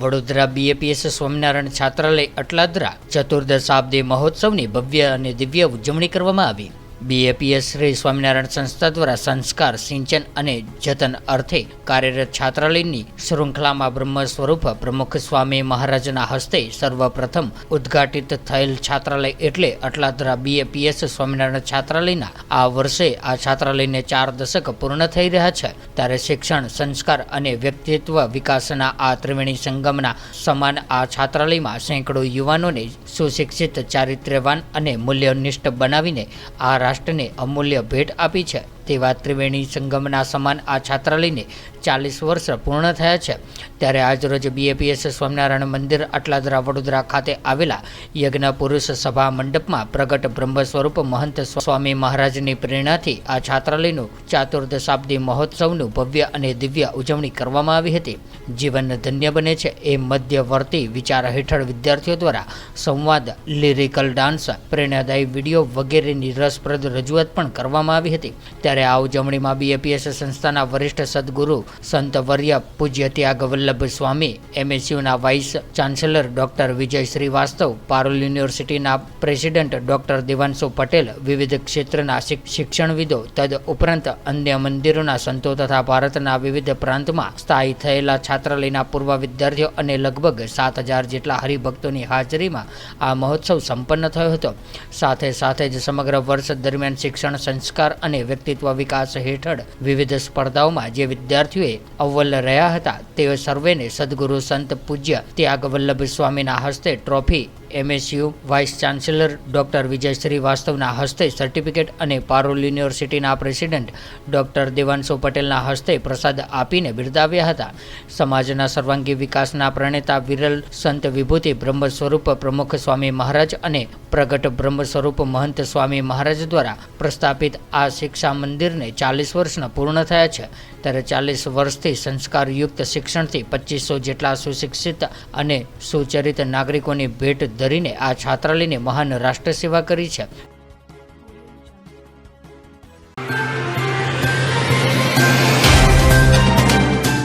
Vadodara BAPS Swaminarayan છાત્રાલય અટલાદરા ચતુર્દશાબ્દી મહોત્સવની ભવ્ય અને દિવ્ય ઉજવણી કરવામાં આવી। BAPS શ્રી સ્વામિનારાયણ સંસ્થા દ્વારા સંસ્કાર, સિંચન અને જતન અર્થે કાર્યરત છાત્રાલયની શૃંખલામાં બ્રહ્મ સ્વરૂપ પ્રમુખ સ્વામી મહારાજના હસ્તે સર્વપ્રથમ ઉદ્ઘાટિત થયેલ છાત્રાલય એટલે અટલાદરા BAPS સ્વામિનારાયણ છાત્રાલયના આ વર્ષે આ છાત્રાલયને 4 દશક પૂર્ણ થઈ રહ્યા છે। ત્યારે શિક્ષણ, સંસ્કાર અને વ્યક્તિત્વ વિકાસના આ ત્રિવેણી સંગમના સમાન આ છાત્રાલયમાં સેંકડો યુવાનોને સુશિક્ષિત, ચારિત્ર્યવાન અને મૂલ્યનિષ્ઠ બનાવીને આ રાષ્ટ્રને અમૂલ્ય ભેટ આપી છે। તેવા ત્રિવેણી સંગમના સમાન આ છાત્રાલયને 40 વર્ષ પૂર્ણ થયા છે। ત્યારે આજરોજ BAPS સ્વામિનારાયણ મંદિર અટલાદરા વડોદરા ખાતે આવેલા યજ્ઞ પુરુષ સભા મંડપમાં પ્રગટ બ્રહ્મ સ્વરૂપ મહંત સ્વામી મહારાજની પ્રેરણાથી આ છાત્રાલયનું ચતુર્દશાબ્દી મહોત્સવનું ભવ્ય અને દિવ્ય ઉજવણી કરવામાં આવી હતી। જીવન ધન્ય બને છે એ મધ્યવર્તી વિચાર હેઠળ વિદ્યાર્થીઓ દ્વારા સંવાદ, લિરિકલ ડાન્સ, પ્રેરણાદાયી વિડીયો વગેરેની રસપ્રદ રજૂઆત પણ કરવામાં આવી હતી। ત્યારે આ ઉજવણીમાં BAPS સંસ્થાના વરિષ્ઠ સદગુરુ સંત વર્ય પૂજ્ય ત્યાગ વલ્લભ સ્વામી, MSUના વાઇસ ચાન્સેલર ડોક્ટર વિજય શ્રીવાસ્તવ, પારુલ યુનિવર્સિટીના પ્રેસિડેન્ટ ડોક્ટર દેવાંશુ પટેલ, વિવિધ ક્ષેત્રના શિક્ષણવિદો, તદ ઉપરાંત અન્ય મંદિરોના સંતો તથા ભારતના વિવિધ પ્રાંતમાં સ્થાયી થયેલા છાત્રાલયના પૂર્વ વિદ્યાર્થીઓ અને લગભગ 7,000 જેટલા હરિભક્તોની હાજરીમાં આ મહોત્સવ સંપન્ન થયો હતો। સાથે જ સમગ્ર વર્ષ દરમિયાન શિક્ષણ, સંસ્કાર અને વ્યક્તિત્વ વિકાસ હેઠળ વિવિધ સ્પર્ધાઓમાં જે વિદ્યાર્થીઓએ અવ્વલ રહ્યા હતા તેઓ સર્વેને સદગુરુ સંત પૂજ્ય ત્યાગ વલ્લભ સ્વામીના હસ્તે trophy, MSU vice chancellor doctor Vijay શ્રીવાસ્તવના હસ્તે સર્ટિફિકેટ અને પારુલ યુનિવર્સિટીના પ્રેસિડેન્ટ ડોક્ટર દેવાંશુ પટેલના હસ્તે પ્રસાદ આપીને બિરદાવ્યા હતા। સમાજના સર્વાંગી વિકાસના પ્રણેતા વિરલ સંત વિભૂતિ બ્રહ્મ સ્વરૂપ પ્રમુખ સ્વામી મહારાજ અને પ્રગટ બ્રહ્મ સ્વરૂપ મહંત સ્વામી મહારાજ દ્વારા પ્રસ્થાપિત આ શિક્ષા મંદિરને 40 વર્ષના પૂર્ણ થયા છે। ત્યારે 40 વર્ષથી સંસ્કારયુક્ત શિક્ષણથી 2500 જેટલા સુશિક્ષિત અને સુચરિત નાગરિકોની ભેટ ધરીને આ છાત્રાલયને મહાન રાષ્ટ્ર સેવા કરી છે।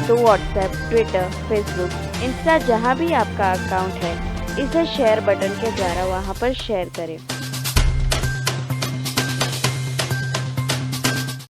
तो व्हाट्सएप, ट्विटर, फेसबुक, इंस्टा जहाँ भी आपका अकाउंट है, इसे शेयर बटन के द्वारा वहाँ पर शेयर करें।